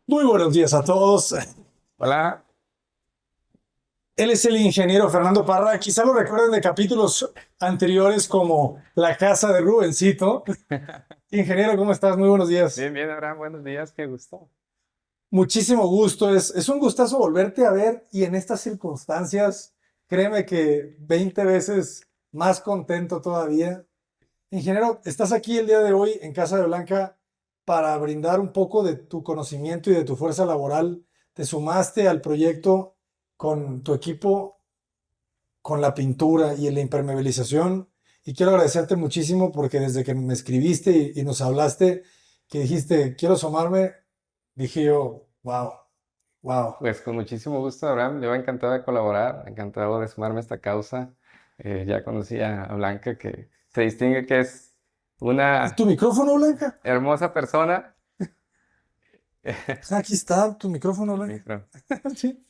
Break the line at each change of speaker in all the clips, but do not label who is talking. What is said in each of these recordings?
Muy buenos días a todos.
Hola,
Él es el ingeniero Fernando Parra. Quizá lo recuerden de capítulos anteriores como La casa de Rubencito. Ingeniero, ¿cómo estás? Muy buenos días.
bien, bien, Abraham, buenos días, qué gusto.
Muchísimo gusto. Es un gustazo volverte a ver y en estas circunstancias, créeme que 20 veces más contento todavía. Ingeniero, estás aquí el día de hoy en Casa de Blanca para brindar un poco de tu conocimiento y de tu fuerza laboral. Te sumaste al proyecto con tu equipo, con la pintura y la impermeabilización. Y quiero agradecerte muchísimo porque desde que me escribiste y nos hablaste, que dijiste, quiero sumarme, dije yo, wow, wow.
Pues con muchísimo gusto, Abraham, yo encantado de colaborar, encantado de sumarme a esta causa. Ya conocí a Blanca, que se distingue que es una
¿Tu micrófono, Blanca?
hermosa persona.
Aquí está tu micrófono, Blanca.
Micro.
Sí.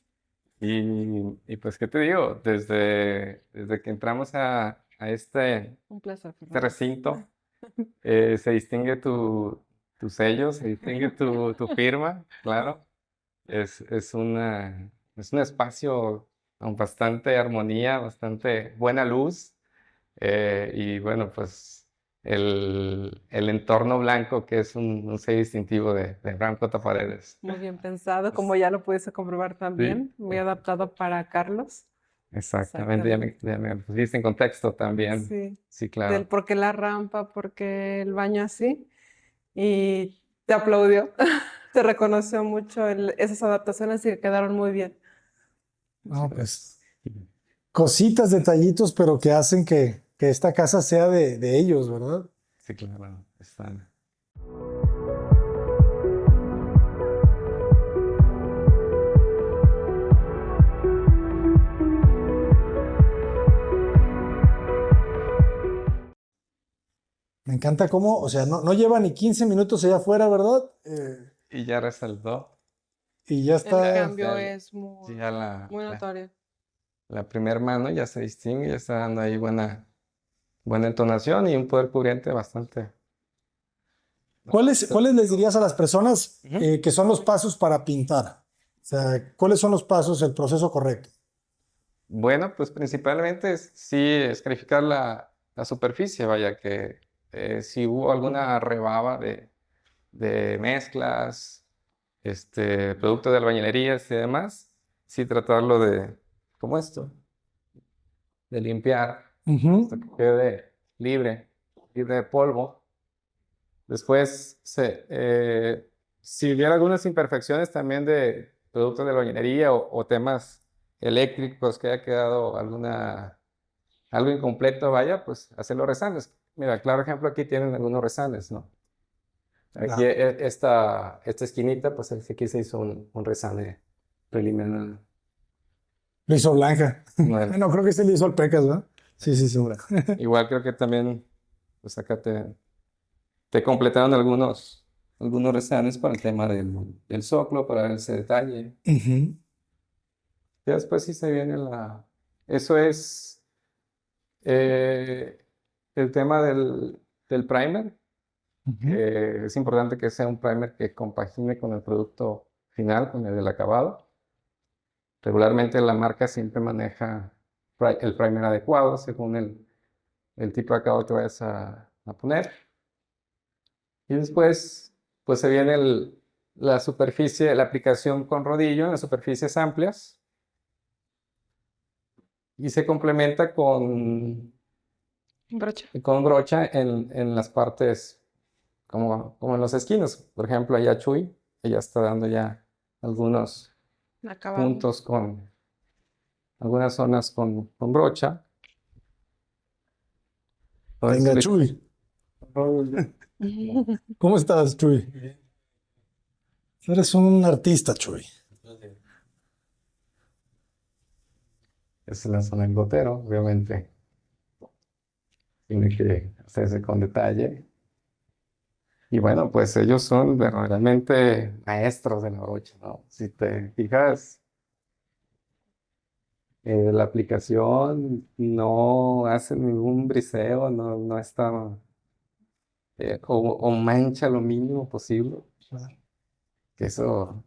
Y pues, ¿qué te digo? Desde que entramos a
Un placer,
este
Fernando.
recinto, se distingue tu sello, se distingue tu firma, claro. Es un espacio con bastante armonía, bastante buena luz. Y bueno, pues el entorno blanco, que es un sello distintivo de Blanco Taparedes.
Muy bien pensado, como
Es-
ya lo pudiste comprobar
Sí,
también, muy adaptado para Carlos.
exactamente,
Exactamente.
ya me pusiste en contexto también.
Sí,
Sí,
del
claro.
por qué la rampa, por qué el baño así. Y te aplaudió, te reconoció mucho esas adaptaciones y que quedaron muy bien.
No, pues cositas, detallitos, pero que hacen que esta casa sea de ellos, ¿verdad?
Sí, claro. Están.
Me encanta cómo, o sea, no lleva ni 15 minutos allá afuera, ¿verdad?
Y ya resaltó.
Y ya
El
está.
cambio
Ya,
es muy,
ya
muy notorio.
la primer mano ya se distingue, ya está dando ahí buena entonación y un poder cubriente bastante.
¿Cuáles les dirías a las personas
Ujú.
que son los pasos para pintar? O sea, ¿cuáles son los pasos, el proceso correcto?
Bueno, pues principalmente sí es calificar la superficie, vaya que si hubo alguna rebaba de mezclas, producto de albañilerías y demás, sí tratarlo como esto, de limpiar,
Ujú.
hasta que quede libre de polvo. Después, si hubiera algunas imperfecciones también de productos de albañilería o temas eléctricos que haya quedado algo incompleto, vaya, pues hacer los resanes. Mira, claro ejemplo, aquí tienen algunos resanes, ¿no? Aquí
Ya.
esta esquinita, pues aquí se hizo un resane preliminar.
Lo hizo Blanca.
Bueno,
No, creo que sí le hizo al Pecas, ¿verdad? Sí, sí, sí.
pintura. Igual creo que también, pues acá te completaron algunos resanes para el tema del zócalo, para ese detalle.
Ujú.
Ya después sí se viene Eso es eh, el tema del primer,
Ujú.
que es importante que sea un primer que compagine con el producto final, con el del acabado. Regularmente la marca siempre maneja el primer adecuado según el tipo de acabado que vayas a poner. Y después, pues se viene la superficie, la aplicación con rodillo en las superficies amplias y se complementa
Brocha.
con brocha en las partes como en los esquinas. Por ejemplo, allá Chuy, ella está dando ya algunos
Acabado.
puntos algunas zonas con brocha. Entonces,
Venga, Chuy. ¿Cómo estás, Chuy? Eres un artista, Chuy.
esa es la zona del gotero, obviamente. Tiene que hacerse con detalle. Y bueno, pues ellos son verdaderamente maestros de la brocha, ¿no? Si te fijas, la aplicación no hace ningún briseo, no está, o mancha lo mínimo posible. Que eso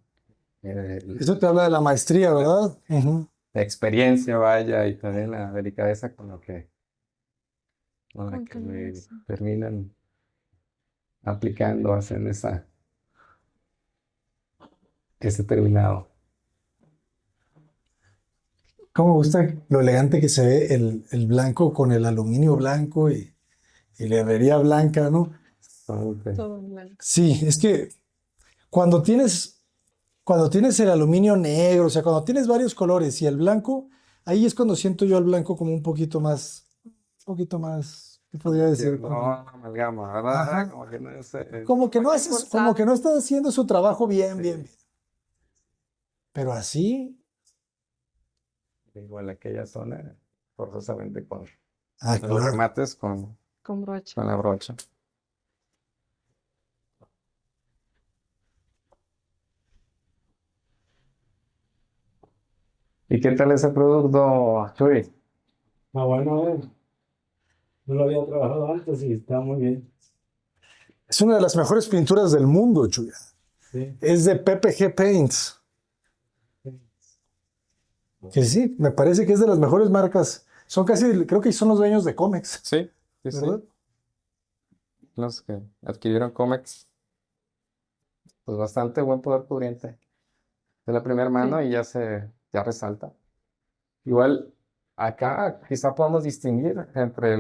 Eso te habla de la maestría, ¿verdad? Ujú.
la experiencia, vaya, y también la delicadeza con la
Con
que
que lo
me
hacen.
terminan aplicando, hacen ese terminado.
Cómo me gusta lo elegante que se ve el blanco con el aluminio blanco y la herrería blanca, ¿no?
Entonces,
Todo en blanco.
Sí, es que cuando tienes el aluminio negro, o sea, cuando tienes varios colores y el blanco, ahí es cuando siento yo al blanco como ¿qué podría decir?
no, amalgama, ¿verdad?
Ajá.
Como que no es,
Como que
Forzado.
no estás haciendo su trabajo bien,
sí,
bien, bien. Pero así,
igual aquella zona, forzosamente con los
claro.
remates
Con brocha.
con la brocha. ¿Y qué tal ese producto, Chuy?
Bueno, no lo había trabajado antes y está muy bien.
Es una de las mejores pinturas del mundo, Chuya.
Sí,
Es de PPG Paints.
sí.
Que sí, me parece que es de las mejores marcas. Son casi, creo que son los dueños de Comex,
Sí, sí,
¿verdad?
sí. Los que adquirieron Comex, pues bastante buen poder cubriente. De la primera mano
Sí.
y ya resalta. Igual, acá quizá podamos distinguir entre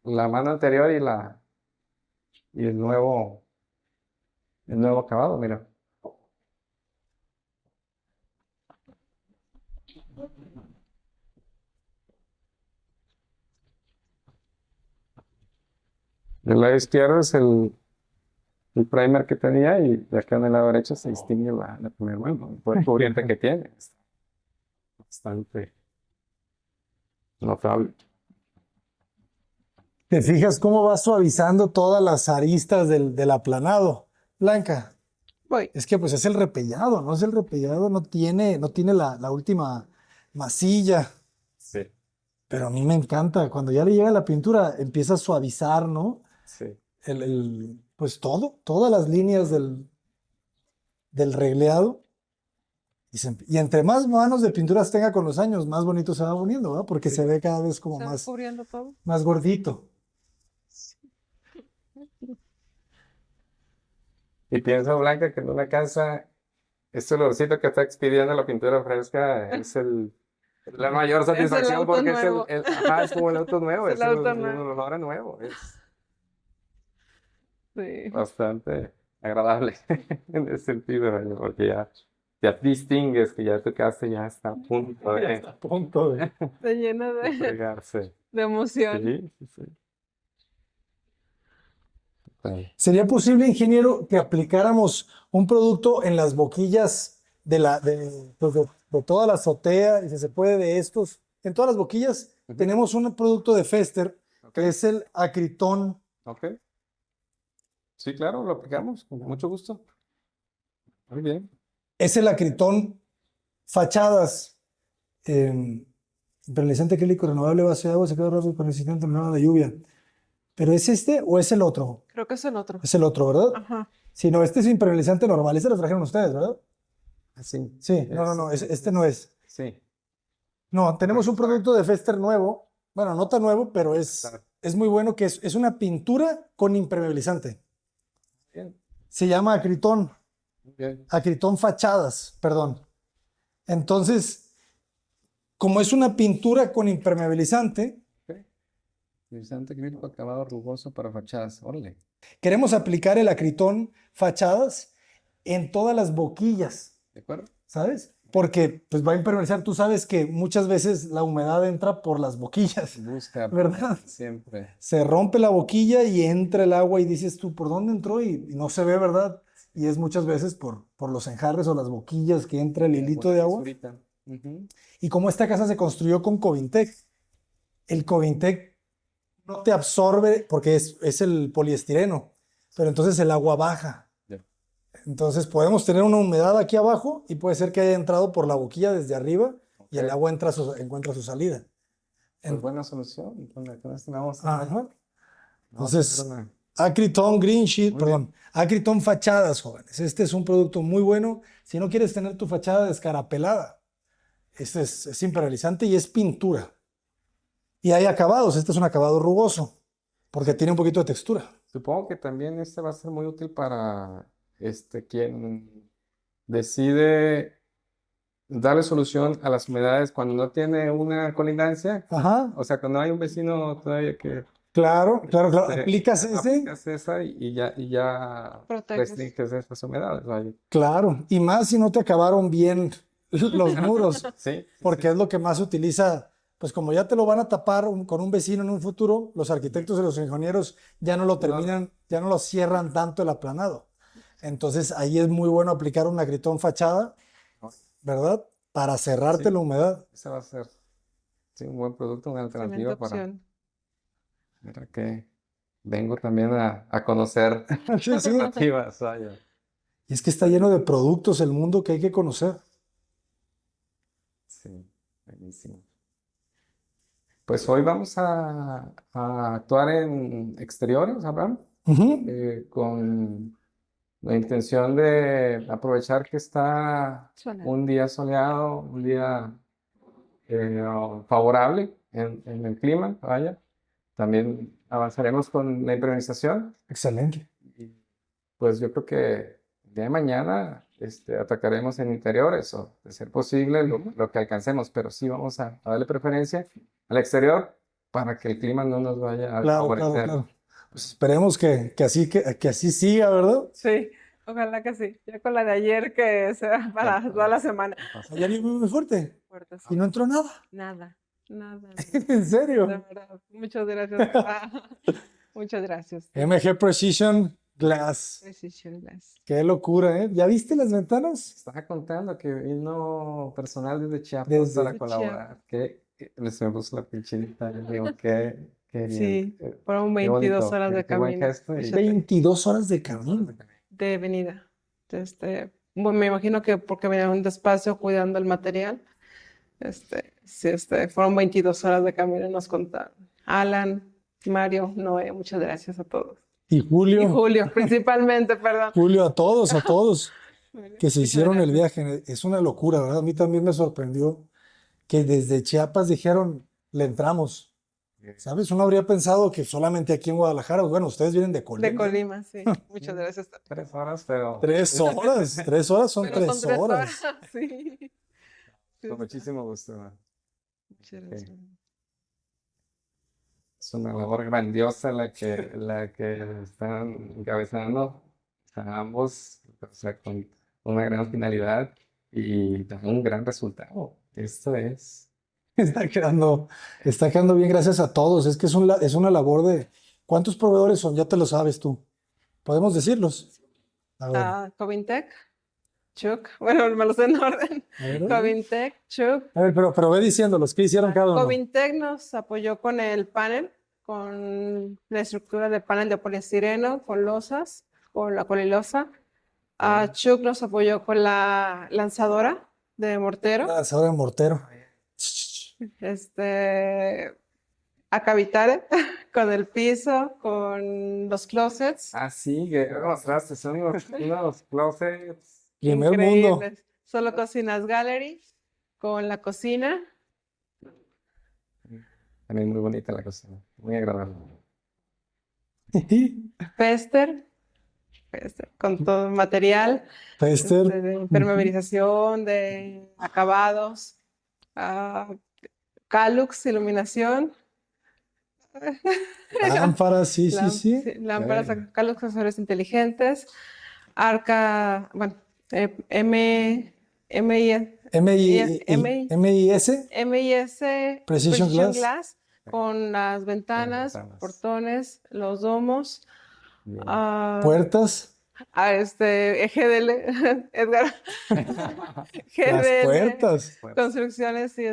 la mano anterior y el nuevo acabado, mira. Del lado izquierdo es el primer que tenía y de acá en el lado derecho se distingue la primera mano, el poder cubriente que tiene. Es bastante notable.
¿Te fijas cómo va suavizando todas las aristas del aplanado? Blanca,
Voy.
es que pues es el repellado, ¿no? Es el repellado, no tiene la última masilla.
Sí,
Pero a mí me encanta, cuando ya le llega la pintura, empieza a suavizar, ¿no?
sí.
Pues todas las líneas del regleado. Y entre más manos de pinturas tenga con los años, más bonito se va poniendo, ¿verdad? Porque se
Sí.
ve cada vez como
Se va
más,
cubriendo todo.
más gordito.
Y pienso, Blanca, que en una casa, este olorcito que está expidiendo la pintura fresca es la mayor
Es el
satisfacción
auto
porque es
nuevo.
ajá, es como el auto nuevo,
Es el
es
auto
un
nuevo.
olor a nuevo, es
Sí.
bastante agradable en ese sentido, ¿verdad? Porque ya distingues que ya tu casa ya está a punto
A punto de.
Se llena
de fregarse.
de emoción.
Sí, sí, sí. Sí.
¿Sería posible, ingeniero, que aplicáramos un producto en las boquillas pues, de toda la azotea, y si se puede de estos? En todas las boquillas
Ujú.
tenemos un producto de Fester,
Ok,
que es el acritón.
ok. Sí, claro, lo aplicamos con mucho gusto. Muy bien.
Es el acritón fachadas. Impermeabilizante acrílico renovable base de agua, secado rápido con resistente a temporada de lluvia. ¿Pero es este o es el otro?
Creo que es el otro.
Es el otro, ¿verdad?
Ajá.
Sí, no, este es impermeabilizante normal. Este lo trajeron ustedes, ¿verdad?
Así.
Sí, no, este no es.
Sí.
No, tenemos un producto de Fester nuevo. Bueno, no tan nuevo, pero
Está
es muy bueno, que es una pintura con impermeabilizante.
bien.
Se llama acritón.
Muy bien.
Acritón fachadas, perdón. Entonces, como es una pintura con impermeabilizante,
Ok. Utilizante acrílico acabado rugoso para fachadas. Órale.
queremos aplicar el acritón fachadas en todas las boquillas,
¿De acuerdo?
¿sabes? Porque pues va a impermeabilizar. Tú sabes que muchas veces la humedad entra por las boquillas,
Busca
¿verdad?
siempre.
Se rompe la boquilla y entra el agua y dices tú, ¿por dónde entró? Y no se ve, ¿verdad? Y es muchas veces por los enjarres o las boquillas que entra el hilito de agua.
Fisurita. Ujú.
Y como esta casa se construyó con Covintec, el Covintec no te absorbe porque es el poliestireno, pero entonces el agua baja.
Ya.
Entonces podemos tener una humedad aquí abajo y puede ser que haya entrado por la boquilla desde arriba y el
Ok.
agua encuentra su salida.
Pues
En-
buena solución. Con esto vamos
Ajá.
vamos a
Entonces,
tener
Acryton Green Sheet, perdón, Acryton Fachadas, jóvenes. Este es un producto muy bueno. Si no quieres tener tu fachada descarapelada, este es impermeabilizante y es pintura. Y hay acabados. Este es un acabado rugoso porque tiene un poquito de textura.
Supongo que también este va a ser muy útil para quien decide darle solución a las humedades cuando no tiene una colindancia.
Ajá,
O sea, cuando hay un vecino todavía que
claro.
este,
Aplicas ese,
aplicas esa y ya
Proteges.
restringes esas humedades. Vaya.
claro. Y más si no te acabaron bien los muros,
Sí,
porque es lo que más se utiliza. Pues como ya te lo van a tapar con un vecino en un futuro, los arquitectos y los ingenieros ya no lo terminan, ya no lo cierran tanto el aplanado. Entonces ahí es muy bueno aplicar un Acryton fachada, ¿verdad? Para cerrarte
Sí.
la humedad.
ese va a ser sí, un buen producto, una
Excelente
alternativa para
opción.
mira que vengo también a conocer
Sí, sí.
alternativas. Vaya.
Y es que está lleno de productos el mundo que hay que conocer.
Sí, buenísimo. Pues hoy vamos a actuar en exteriores, Abraham,
Ujú.
con la intención de aprovechar que está
Suena.
un día soleado, un día favorable en el clima, vaya. También avanzaremos con la impermeabilización
Excelente.
y pues yo creo que el día de mañana atacaremos en interiores o de ser posible lo que alcancemos, pero sí vamos a darle preferencia al exterior para que el clima no nos vaya a
Claro,
favorecer.
claro. Pues esperemos que así siga, ¿verdad?
Sí, ojalá que sí. Ya con la de ayer que sea para toda la semana.
Ayer llovió muy fuerte
Fuertes.
y no entró nada.
Nada, nada.
¿En serio?
De verdad. Muchas gracias. Muchas gracias.
MG Precision Glass.
Precision Glass.
Qué locura, ¿eh? ¿Ya viste las ventanas?
Estaba contando que vino personal desde Chiapas
Desde
para colaborar. Se me puso la pinchinita. Yo digo, qué bien.
Sí, fueron
Qué
22
bonito,
horas de
qué buen
camino.
gesto y-
22 horas de camino.
De venida. Bueno, me imagino que porque venían despacio cuidando el material. Sí, fueron 22 horas de camino, nos contaron. Alan, Mario, Noé, muchas gracias a todos.
Y
Y
Julio,
Julio, principalmente, perdón.
Julio, a todos que se
Muchas
hicieron el
gracias.
viaje. Es una locura, ¿verdad? A mí también me sorprendió que desde Chiapas dijeron, le entramos. ¿Sabes? Uno habría pensado que solamente aquí en Guadalajara, bueno, ustedes vienen de
De
Colima.
Colima, sí. Muchas gracias.
3 horas, pero
3 horas, 3 horas son
Pero
3
son 3
horas.
horas, sí. Sí,
con muchísimo gusto. ¿No?
muchas gracias.
Es una labor grandiosa la que están encabezando a ambos, o sea, con una gran finalidad y da un gran resultado. Esto es.
Está quedando bien gracias a todos. Es que es una labor de... ¿Cuántos proveedores son? Ya te lo sabes tú. ¿Podemos decirlos? A ver,
Covintech, Chuck, bueno, me los sé en orden.
a ver,
Covintech, Chuck.
pero ve diciéndolos. ¿Qué hicieron cada uno?
Covintech nos apoyó con el panel, con la estructura del panel de poliestireno, con losas, con la polilosa. Chuck nos apoyó con la lanzadora de mortero.
Lanzadora de mortero.
A Cavitare con el piso, con los closets.
Ah, sí, que mostraste, son unos closets.
Primer mundo.
Increíbles. Solo Cocinas Gallery con la cocina.
También muy bonita la cocina, muy agradable.
Pester con todo el material
Pester.
de impermeabilización, de acabados. Calux, iluminación.
Lámparas, sí.
Lámparas, Calux, accesorios inteligentes. Arca, bueno,
MIS.
MIS
Precision Glass.
Glass con las ventanas,
ventanas.
portones, los domos.
Bien.
Puertas.
GDL, Edgar.
Las
GDL,
puertas.
construcciones y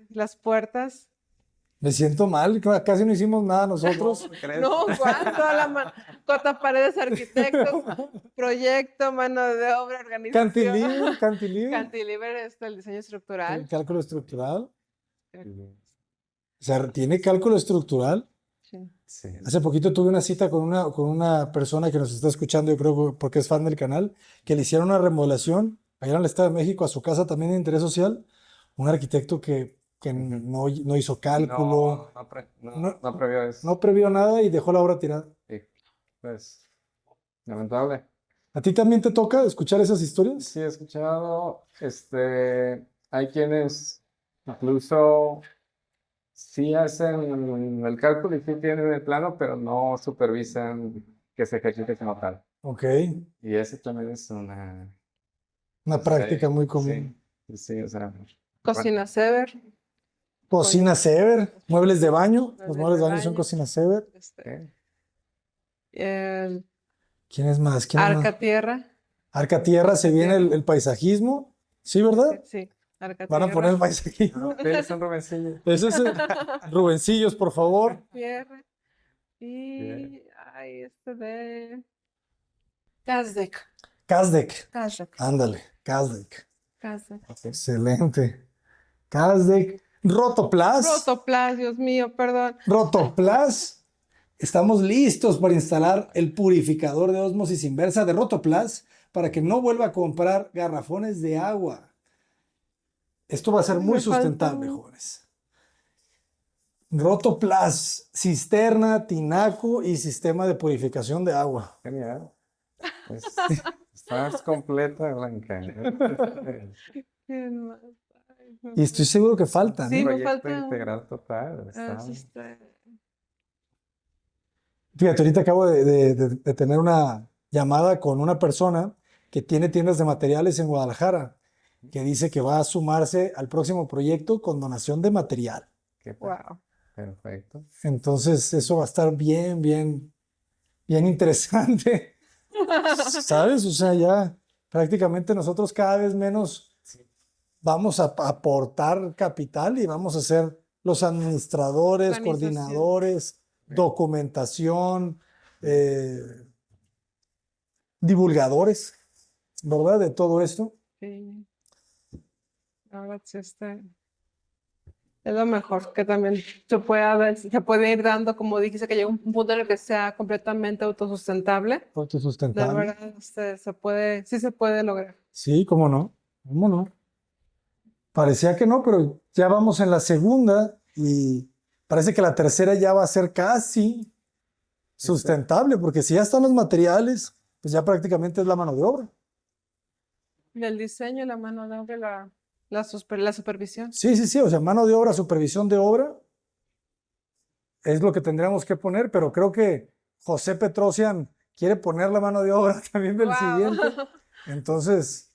las puertas.
Me siento mal, casi no hicimos nada nosotros.
No, ¿cuánto? Cota Paredes Arquitectos, proyecto, mano de obra, organización.
Cantilever.
Cantilever, el diseño estructural.
Cálculo estructural. O sea, tiene cálculo estructural.
Sí.
Sí.
Hace poquito tuve una cita con una persona que nos está escuchando, yo creo porque es fan del canal, que le hicieron una remodelación allá en el Estado de México, a su casa también de interés social, un arquitecto que no hizo cálculo, no,
No previó eso.
no previó nada y dejó la obra tirada.
Sí, pues, lamentable.
¿A ti también te toca escuchar esas historias?
Sí, he escuchado, hay quienes incluso sí hacen el cálculo y sí tienen el plano, pero no supervisan que se ejecute como tal.
Ok,
Y ese también es una
práctica muy
sí,
común.
sí, o sea,
Cocina Sever.
Cocina Sever, muebles de baño, los
Muebles
muebles
de
de baño son
baño.
Cocina Sever.
¿qué?
El
¿Quién es más? ¿Quién es más?
Arca Tierra.
Arca Tierra, se viene el paisajismo, ¿sí, verdad?
Sí, Arca
Van a
Tierra.
poner el paisajismo.
Sí, son Rubencillo.
Ese es Rubencillos, por favor.
Tierra. Y
Bien.
ay, de Gazdek.
Kazdek,
Gazdek.
ándale, Kazdek.
Gazdek.
Excelente. Kazdek. Rotoplas.
Rotoplas, Dios mío, perdón.
Rotoplas. Estamos listos para instalar el purificador de ósmosis inversa de Rotoplas para que no vuelva a comprar garrafones de agua. Esto va a ser muy
Me falta
sustentable,
un-
jóvenes. Rotoplas, cisterna, tinaco y sistema de purificación de agua.
Genial. Pues, estás completa, Blanca.
¿Quién más? Ay, no.
Y estoy seguro que faltan.
Sí,
¿eh?
me
Proyecto
falta
integral total.
Ah,
Está
sí está.
Fíjate, ahorita acabo de tener una llamada con una persona que tiene tiendas de materiales en Guadalajara, que dice que va a sumarse al próximo proyecto con donación de material.
¿Qué tal?
Wow.
Perfecto.
Entonces, eso va a estar bien, bien, bien interesante. ¿Sabes? O sea, ya prácticamente nosotros cada vez menos vamos a aportar capital y vamos a ser los administradores,
Organización.
coordinadores, documentación, divulgadores, ¿verdad? De todo esto.
Sí. Ahora sí es lo mejor que también se puede ir dando, como dijiste, que llega un punto en el que sea completamente autosustentable. De
Autosustentable.
verdad, sí se puede lograr.
Sí, cómo no, cómo no. Parecía que no, pero ya vamos en la segunda y parece que la tercera ya va a ser casi sustentable, porque si ya están los materiales, pues ya prácticamente es la mano de obra.
Y el diseño, la mano de obra, la supervisión.
Sí, sí, sí, o sea, mano de obra, supervisión de obra, es lo que tendríamos que poner, pero creo que José Petrosian quiere poner la mano de obra también del
Wow.
siguiente. Entonces,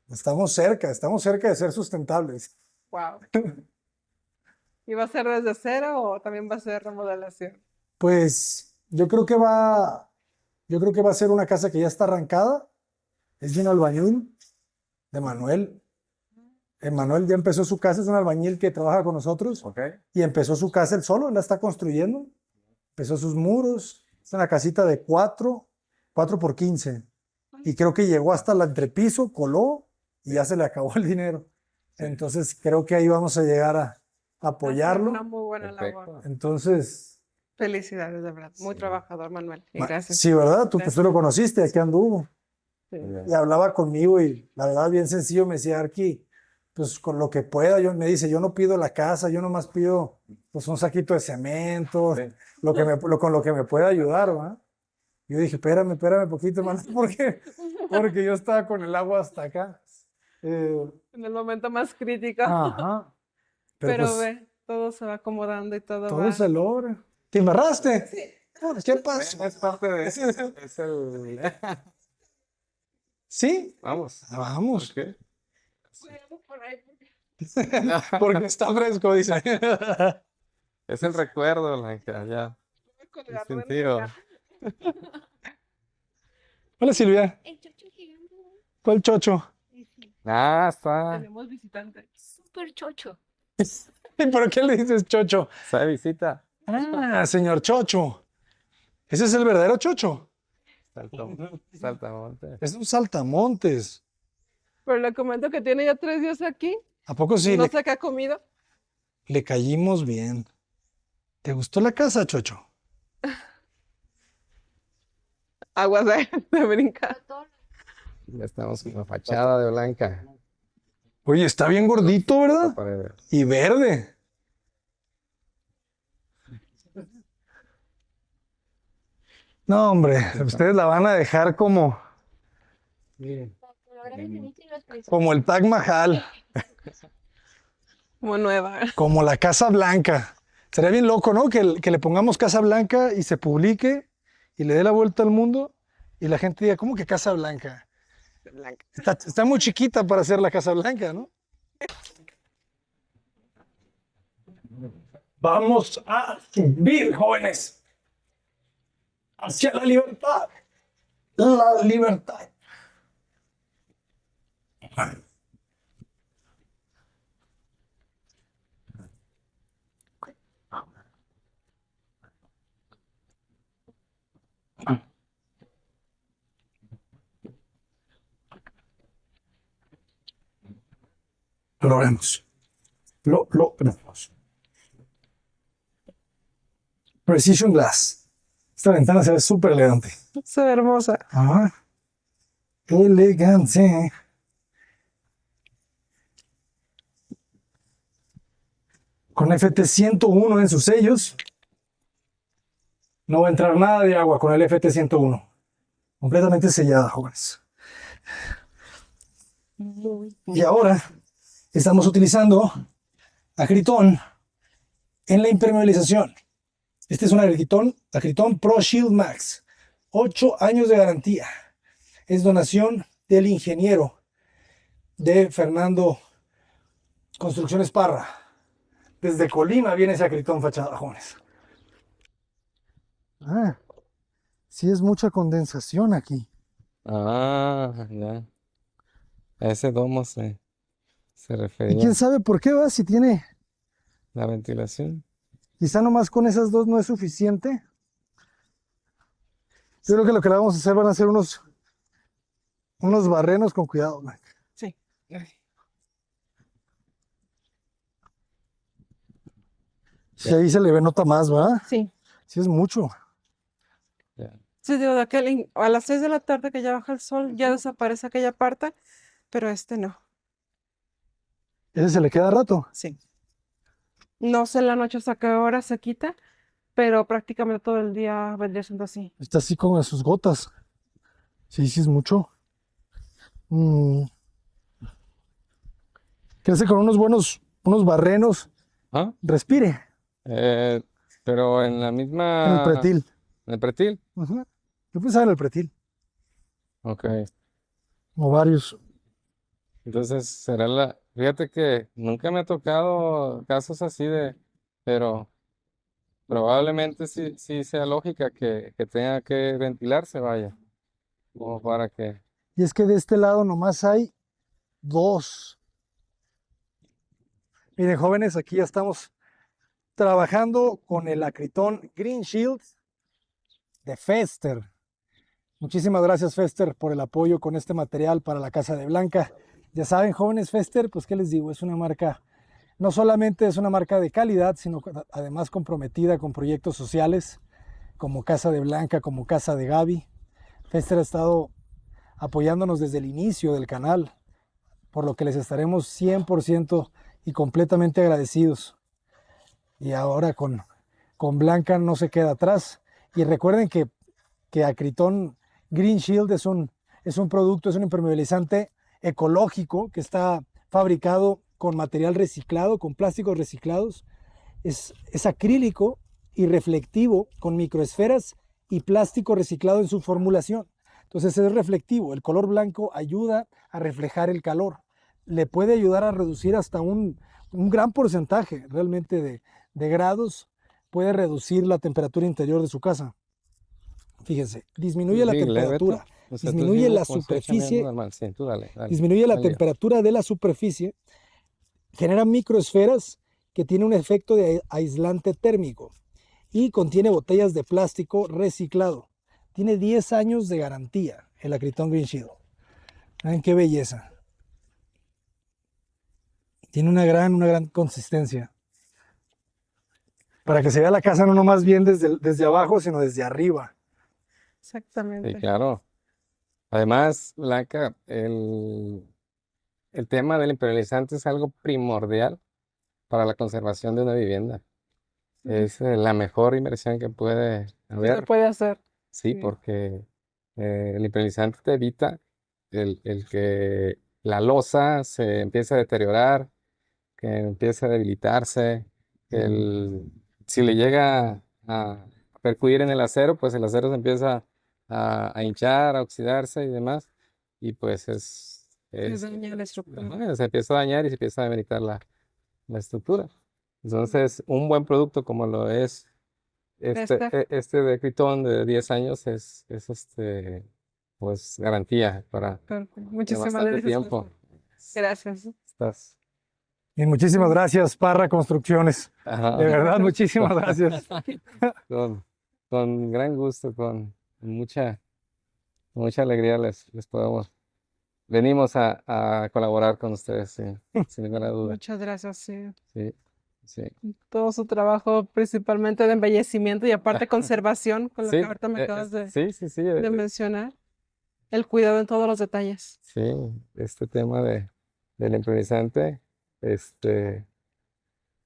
estamos cerca de ser sustentables.
Wow. ¿Y va a ser desde cero o también va a ser remodelación?
Pues yo creo que va a ser una casa que ya está arrancada. Es de un albañil, de Manuel. Manuel ya empezó su casa, es un albañil que trabaja con nosotros
¿Ok?
y empezó su casa él solo, él la está construyendo. Empezó sus muros, es una casita de 4 por 15. Y creo que llegó hasta el entrepiso, coló y ya se le acabó el dinero.
Sí.
Entonces creo que ahí vamos a llegar a apoyarlo.
Una muy buena labor.
Perfecto.
Entonces,
Felicidades, de verdad. Muy
Sí.
trabajador, Manuel. Y gracias.
sí, ¿verdad? Tú, pues,
Gracias.
tú lo conociste, aquí anduvo.
Sí.
Muy bien.
Y hablaba conmigo y la verdad bien sencillo me decía, Arqui, pues con lo que pueda, me dice, yo no pido la casa, yo nomás pido pues un saquito de cemento,
Sí.
con lo que me pueda ayudar, ¿va? Yo dije, espérame poquito, más, porque yo estaba con el agua hasta acá.
En el momento más crítico.
Ajá.
Pero
pues,
ve, todo se va acomodando y todo
todo
va.
se logra. ¿Te embarraste? Sí. ¿Qué pasó?
Es parte de es el
¿Sí?
vamos.
Vamos.
Ok.
Cuidado por ahí, porque
Porque está fresco, dice.
Es el recuerdo, Blanca, ya.
voy a colgar,
El
ven
sentido.
acá.
Hola, Silvia.
El chocho gigante.
¿Cuál chocho?
Ah, está.
Tenemos visitantes.
Súper chocho.
¿Y por qué le dices chocho?
Está de visita.
Ah, señor Chocho. Ese es el verdadero Chocho.
Saltamontes.
Es un saltamontes.
Pero le comento que tiene ya 3 días aquí.
¿A poco sí
No
le
sé qué ha comido.
caímos bien? ¿Te gustó la casa, Chocho?
Aguas de brincar.
Ya estamos con la fachada de blanca.
Oye, está bien gordito,
La
¿verdad?
pared.
Y verde. No, hombre, ustedes la van a dejar como el Taj Mahal,
Como nueva.
como la Casa Blanca. Sería bien loco, ¿no? Que le pongamos Casa Blanca y se publique y le dé la vuelta al mundo y la gente diga, ¿cómo que Casa Blanca?
Blanca.
Está muy chiquita para ser la Casa Blanca, ¿no? Vamos a subir, jóvenes, hacia la libertad. La libertad. Lo logramos. Lo logramos. Precision Glass. Esta ventana se ve súper elegante.
Se ve hermosa.
Ajá. Elegante. Con FT101 en sus sellos. No va a entrar nada de agua con el FT101. Completamente sellada, jóvenes. Y ahora estamos utilizando Acryton en la impermeabilización. Este es un Acryton Pro Shield Max. 8 años de garantía. Es donación del ingeniero de Fernando Construcciones Parra. Desde Colima viene ese Acryton fachada, jóvenes. Ah, sí es mucha condensación aquí.
Ah, ya. A ese domo se
Y
refería
quién sabe por qué va, si tiene,
la ventilación.
quizá nomás con esas dos no es suficiente. Yo creo que lo que le vamos a hacer van a ser unos barrenos con cuidado, Blanca.
Sí.
Si ahí se le ve nota más, ¿verdad?
Sí.
Sí es mucho.
Ya.
Sí, digo, a las 6 de la tarde que ya baja el sol, ya desaparece aquella parte, pero este no.
Ese se le queda rato.
Sí. No sé en la noche hasta qué hora se quita, pero prácticamente todo el día vendría siendo así.
Está así como de sus gotas. Sí, sí es mucho. Mm. Crece con unos barrenos.
¿Ah?
Respire
Pero en la
en el
misma.
pretil.
¿En el pretil?
Ujú. Yo pensaba en el pretil.
Ok.
O varios.
Entonces será la. Fíjate que nunca me ha tocado casos así pero probablemente sí sea lógica que tenga que ventilarse, vaya. Como para que.
Y es que de este lado nomás hay dos. Miren, jóvenes, aquí ya estamos trabajando con el Acryton Green Shield de Fester. Muchísimas gracias, Fester, por el apoyo con este material para la Casa de Blanca. Ya saben, jóvenes, Fester, pues qué les digo, es una marca, no solamente es una marca de calidad, sino además comprometida con proyectos sociales como Casa de Blanca, como Casa de Gaby. Fester ha estado apoyándonos desde el inicio del canal, por lo que les estaremos 100% y completamente agradecidos. Y ahora con Blanca no se queda atrás. Y recuerden que Acryton Green Shield es un producto, es un impermeabilizante ecológico que está fabricado con material reciclado, con plásticos reciclados. Es acrílico y reflectivo con microesferas y plástico reciclado en su formulación. Entonces es reflectivo. El color blanco ayuda a reflejar el calor. Le puede ayudar a reducir hasta un gran porcentaje realmente de grados. Puede reducir la temperatura interior de su casa. Fíjense, disminuye la
Sí, leve,
temperatura,
o sea, tú
disminuye
mismo,
la
pues, estoy chambeando
superficie,
normal. Sí, tú dale.
disminuye la
Dale.
temperatura de la superficie, genera microesferas que tiene un efecto de aislante térmico y contiene botellas de plástico reciclado. Tiene 10 años de garantía el Acryton Green Shield. Miren qué belleza. Tiene una gran consistencia. para que se vea la casa no nomás bien desde abajo, sino desde arriba.
Sí,
Exactamente.
claro. Además, Blanca, el tema del impermeabilizante es algo primordial para la conservación de una vivienda. Es la mejor inversión que puede
Sí se
haber.
puede hacer.
Sí,
Sí.
porque el impermeabilizante te evita el que la losa se empiece a deteriorar, que empiece a debilitarse, si le llega a percudir en el acero, pues el acero se empieza a hinchar, a oxidarse y demás, y pues
Se daña la estructura.
ajá, se empieza a dañar y se empieza a debilitar la estructura. Entonces, un buen producto como lo es
Este,
este de Critón de 10 años pues garantía para
perfecto.
de
Muchísimas
bastante
gracias.
tiempo.
Gracias.
Estás,
Y muchísimas gracias, Parra Construcciones.
ajá,
De verdad, muchísimas gracias.
con, con gran gusto, con mucha alegría les venimos a colaborar con ustedes, sin ninguna duda.
Muchas gracias, sí.
Sí, sí.
Todo su trabajo, principalmente de embellecimiento y aparte conservación, con lo que
Sí,
ahorita me acabas
sí,
de mencionar. El cuidado en todos los detalles.
sí, este tema del improvisante, este,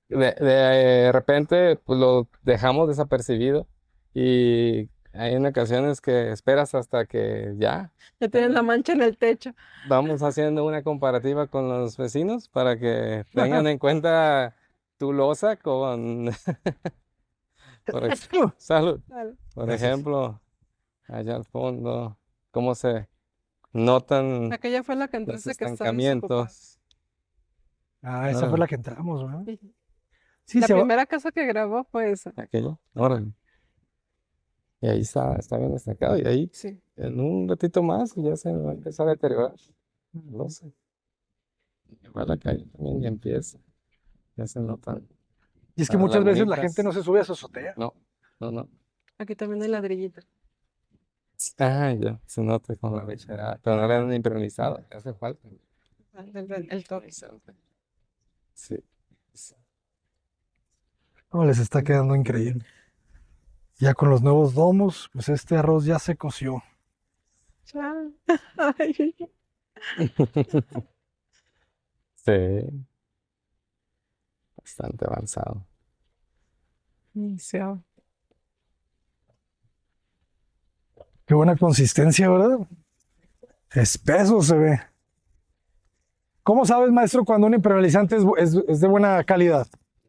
de repente pues lo dejamos desapercibido y hay en ocasiones que esperas hasta que ya
Ya tienen la mancha en el techo.
vamos haciendo una comparativa con los vecinos para que tengan en cuenta tu losa con, salud,
Vale.
por
Gracias.
ejemplo, allá al fondo, cómo se notan
Aquella fue la que
los
entraste que estaba desocupada.
estancamientos.
Ah, esa fue la que entramos, ¿verdad?
Ujú.
Sí,
La
se va.
primera casa que grabó fue esa.
Aquello, órale. Y ahí está bien destacado. Y ahí,
Sí.
en un ratito más, ya se va a empezar a deteriorar. No sé. Igual la calle también ya empieza. Ya se notan
Y es que
las
muchas veces la gente
lagunitas.
no se sube a su azotea.
No, no.
Aquí también hay ladrillito.
Ah, ya, se nota con la lechera. Pero no le han impermeabilizado, le hace falta.
El toque.
Sí. Sí.
Oh, les está quedando increíble. Ya con los nuevos domos, pues este arroz ya se coció.
Chao. Ay,
Sí, bastante avanzado.
sí.
Qué buena consistencia, ¿verdad? Espeso se ve. ¿Cómo sabes, maestro, cuando un impermeabilizante es de buena calidad?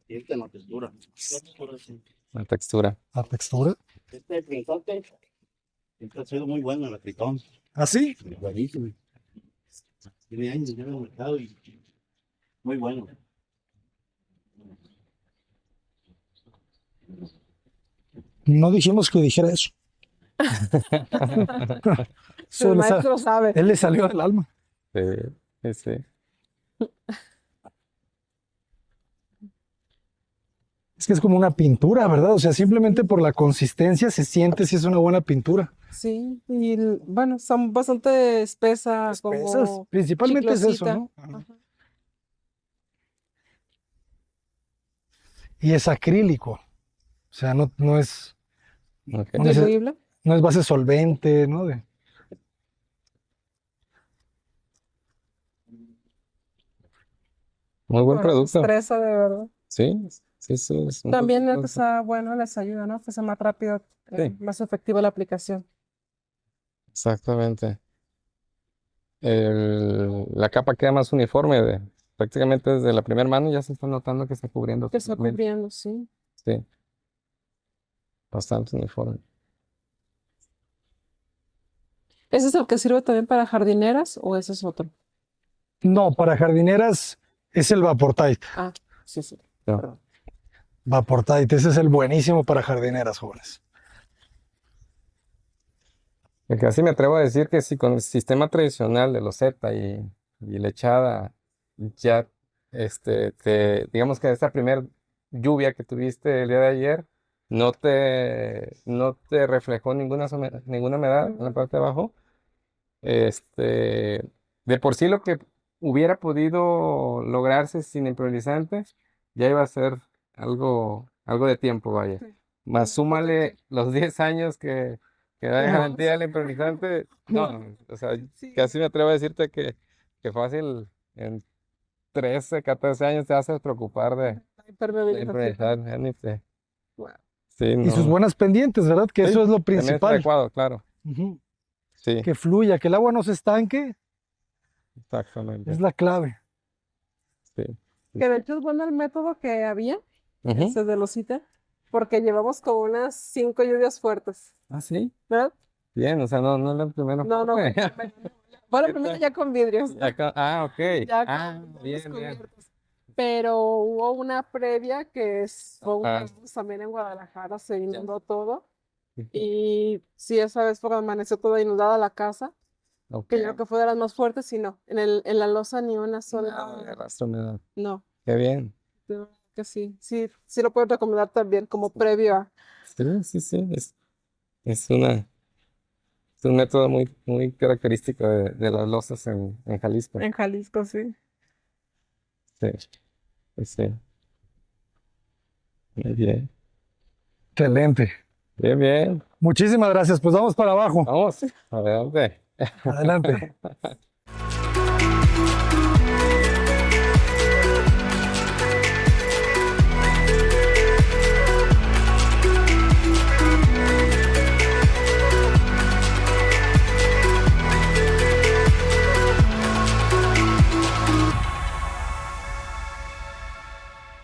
Siente la textura. La textura, sí.
La textura.
La textura.
Este Tritón siempre ha sido muy bueno, el Tritón.
¿Así?
Buenísimo. Tiene años ya en el mercado y muy bueno.
No dijimos que dijera eso. Eso
El
le sa-
maestro sabe.
él le salió del alma.
Sí.
Es que es como una pintura, ¿verdad? O sea, simplemente por la consistencia se siente si es una buena pintura.
Sí, y bueno, son bastante espesas,
Espesas.
como
Principalmente es eso,
chiclosita.
¿no? Ajá.
Ajá.
Y es acrílico. O sea, no es,
Ok.
no neces-
Diluible.
no es base solvente, ¿no?
Muy buen
Bueno,
producto.
estresa de verdad.
Sí, es un
También
producto.
está bueno, les ayuda, ¿no? Que sea más rápido,
Sí.
más efectiva la aplicación.
Exactamente. La capa queda más uniforme, prácticamente desde la primera mano ya se está notando que está cubriendo
Que está
totalmente.
cubriendo, sí.
Sí, bastante uniforme.
¿Ese es el que sirve también para jardineras o ese es otro?
No, para jardineras es el Vaportite.
Ah, sí.
No.
Perdón.
Vaportite, ese es el buenísimo para jardineras, jóvenes.
El que así me atrevo a decir que si con el sistema tradicional de loseta y lechada, ya, digamos que esta primer lluvia que tuviste el día de ayer, no te reflejó ninguna humedad en la parte de abajo. De por sí lo que hubiera podido lograrse sin impermeabilizante ya iba a ser algo algo de tiempo, vaya.
Sí.
Más súmale los 10 años que da de
No.
garantía el impermeabilizante. No, o sea,
Sí.
casi me atrevo a decirte que fácil, en 13, 14 años te vas a preocupar de
La impermeabilización.
impermeabilizar. Ya ni te-
Wow.
Sí,
Y sus
no.
buenas pendientes, ¿verdad? Que
Sí,
eso es lo
también es
principal.
adecuado, claro.
Ujú.
Sí,
Que fluya, que el agua no se estanque,
exactamente.
es la clave.
Sí.
Que de hecho es bueno el método que había,
Ujú.
ese de losita, porque llevamos como unas 5 lluvias fuertes,
Ah, sí.
¿verdad?
Bien, o sea, no es la primera
No, no,
parte.
bueno,
¿Qué
primero
tal?
ya con vidrios,
Ok.
ya
Ah,
con
bien,
vidrios
bien.
cubiertos. Pero hubo una previa que fue un
Ah,
caos también en Guadalajara, se inundó todo.
ujú.
Y sí, esa vez fue cuando amaneció toda inundada la casa,
Ok.
que yo creo que fue de las más fuertes, y no, en la losa ni una
No,
sola,
de rastro me da.
no,
Qué bien.
de verdad que sí, sí, sí lo puedo recomendar también como previo a,
Sí. Es una, es un método muy característico de las losas en Jalisco.
en Jalisco, sí.
Sí, sí. Muy bien.
Excelente.
Bien.
Muchísimas gracias. Pues vamos para abajo.
Vamos, adelante.
Adelante.